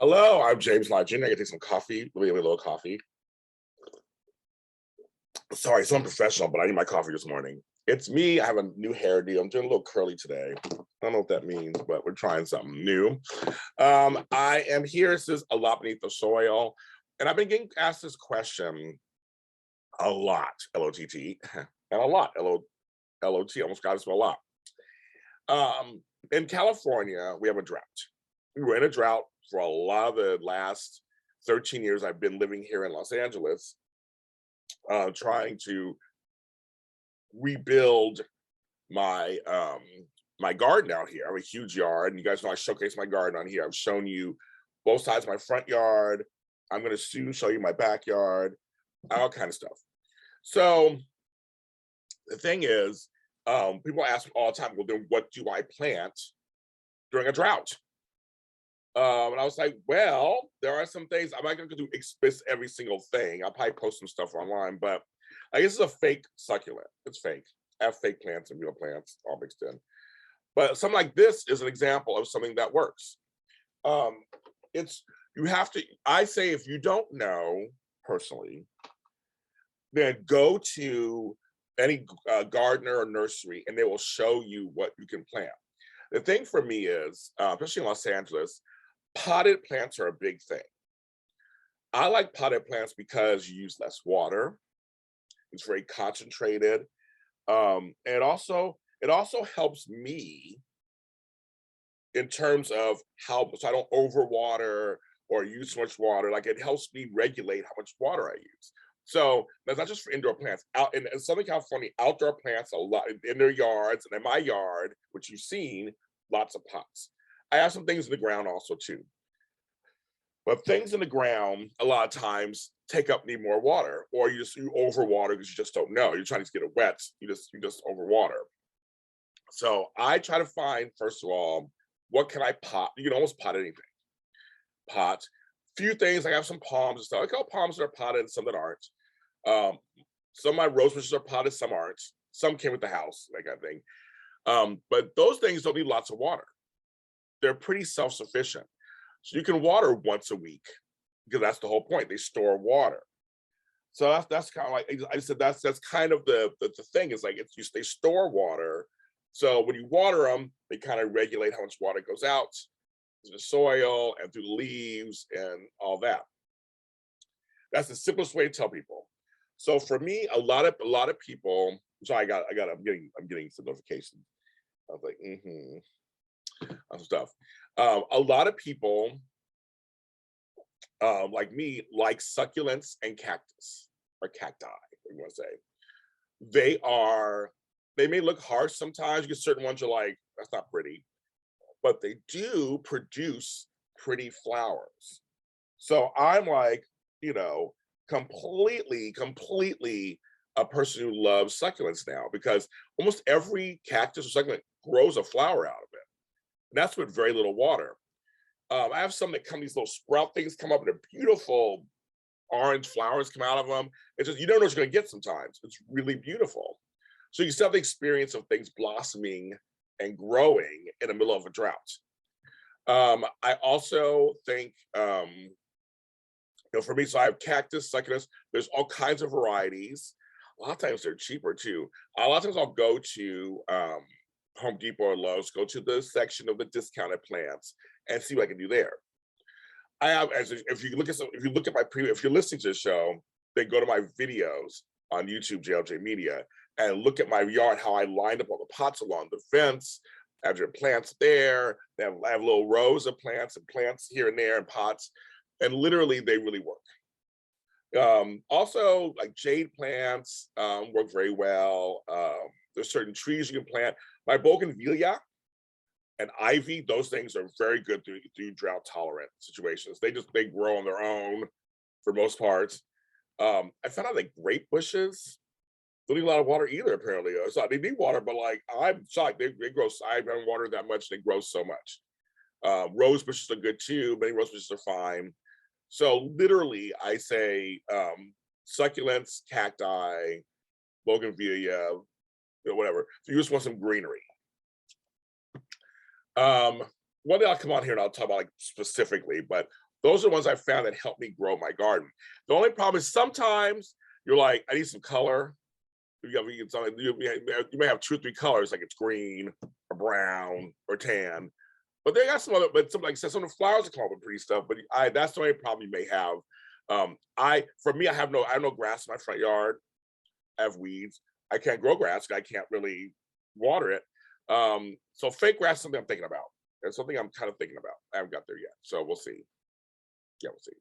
Hello, I'm James Lott Jr. I gotta take some coffee. Let me get a little coffee. Sorry, so unprofessional, but I need my coffee this morning. It's me. I have a new hairdo. I'm doing a little curly today. I don't know what that means, but we're trying something new. I am here. This is A Lot Beneath the Soil. And I've been getting asked this question a lot, L-O-T-T, and a lot, L-O-T, almost got to spell a lot. In California, we have a drought. We were in a drought for a lot of the last 13 years I've been living here in Los Angeles, trying to rebuild my my garden out here. I have a huge yard, and you guys know I showcase my garden on here. I've shown you both sides of my front yard. I'm going to soon show you my backyard, all kind of stuff. So the thing is, people ask me all the time, well, then what do I plant during a drought? And I was like, well, there are some things. I'm not going to do explicit every single thing. I'll probably post some stuff online, but I guess it's a fake succulent. It's fake. I have fake plants and real plants all mixed in. But something like this is an example of something that works. You have to, I say, if you don't know personally, then go to any gardener or nursery and they will show you what you can plant. The thing for me is, especially in Los Angeles, potted plants are a big thing. I like potted plants because you use less water. It's very concentrated. And it also helps me in terms of so I don't overwater or use so much water. Like, it helps me regulate how much water I use. So that's not just for indoor plants. Out in Southern California, outdoor plants a lot in their yards, and in my yard, which you've seen, lots of pots. I have some things in the ground also too. But things in the ground a lot of times need more water, or you overwater because you just don't know. You're trying to get it wet. You just overwater. So I try to find, first of all, what can I pot? You can almost pot anything. Pot. Few things. I have some palms and stuff. I call palms that are potted and some that aren't. Some of my rose bushes are potted, some aren't. Some came with the house, that kind of thing. But those things don't need lots of water. They're pretty self-sufficient. So you can water once a week, because that's the whole point. They store water. So that's kind of like, I said, that's kind of the thing, is like, they store water. So when you water them, they kind of regulate how much water goes out to the soil and through the leaves and all that. That's the simplest way to tell people. So for me, a lot of people. Sorry, I'm getting some notifications. I was like, stuff. A lot of people, like me, like succulents and cactus, or cacti, you want to say. They may look harsh sometimes. You get certain ones you're like, that's not pretty, but they do produce pretty flowers. So I'm like, completely a person who loves succulents now, because almost every cactus or succulent grows a flower out of it. And that's with very little water. I have some that these little sprout things come up, and they're beautiful orange flowers come out of them. It's just, you don't know what you're going to get sometimes. It's really beautiful. So you still have the experience of things blossoming and growing in the middle of a drought. I also think, for me, so I have cactus, succulents. There's all kinds of varieties. A lot of times they're cheaper too. A lot of times I'll go to Home Depot or Lowe's, go to the section of the discounted plants and see what I can do there. I have, if you look at my if you're listening to the show, then go to my videos on YouTube, JLJ Media, and look at my yard, how I lined up all the pots along the fence. I have your plants there. I have little rows of plants and plants here and there in pots, and literally they really work. Also, like jade plants work very well. There's certain trees you can plant. My bougainvillea and ivy, those things are very good through drought tolerant situations. They grow on their own for most parts. I found out that grape bushes don't need a lot of water either, apparently. So they need water, but like, I'm shocked. They grow. I haven't watered that much. They grow so much. Rose bushes are good too. Many rose bushes are fine. So literally, I say succulents, cacti, bougainvillea, whatever. So you just want some greenery. One day I'll come on here and I'll talk about like specifically, but Those are the ones I found that help me grow my garden. The only problem is sometimes you're like, I need some color. You may have 2 or 3 colors, like it's green or brown or tan. But they got some other, but some like I said, some of the flowers are called pretty stuff. But that's the only problem you may have. For me, I have no grass in my front yard. I have weeds. I can't grow grass. I can't really water it. So fake grass is something I'm thinking about. It's something I'm kind of thinking about. I haven't got there yet, so we'll see. Yeah, we'll see.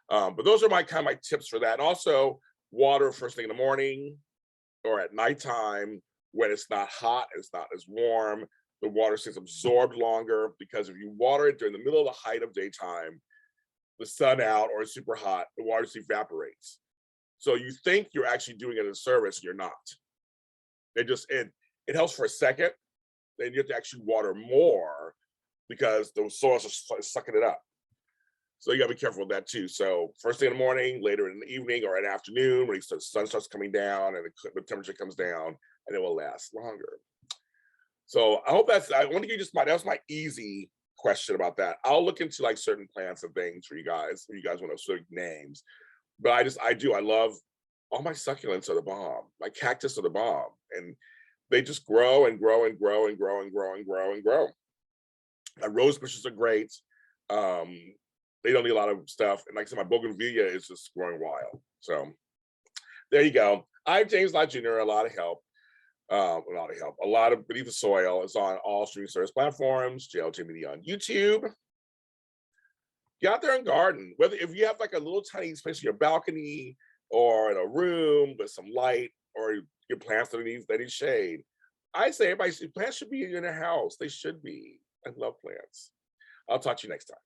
But those are my tips for that. And also, water first thing in the morning or at nighttime when it's not hot, it's not as warm. The water stays absorbed longer because if you water it during the middle of the height of daytime, the sun out or it's super hot, the water just evaporates. So you think you're actually doing it a service, and you're not. It helps for a second, then you have to actually water more because the soils are sucking it up. So you gotta be careful with that too. So first thing in the morning, later in the evening or in the afternoon, when the sun starts coming down and the temperature comes down, and it will last longer. So I hope I want to give you that was my easy question about that. I'll look into like certain plants and things for you guys if you guys want to certain names. But I love all my succulents are the bomb. My cactus are the bomb. And they just grow and grow and grow and grow and grow and grow and grow. My rose bushes are great. They don't need a lot of stuff. And like I said, my bougainvillea is just growing wild. So there you go. I'm James Lott Jr. A lot of help. A lot of Beneath the Soil is on all streaming service platforms. JLJ on YouTube. Get out there and garden. Whether if you have like a little tiny space in your balcony or in a room with some light, or your plants that need shade, I say plants should be in your house. They should be. I love plants. I'll talk to you next time.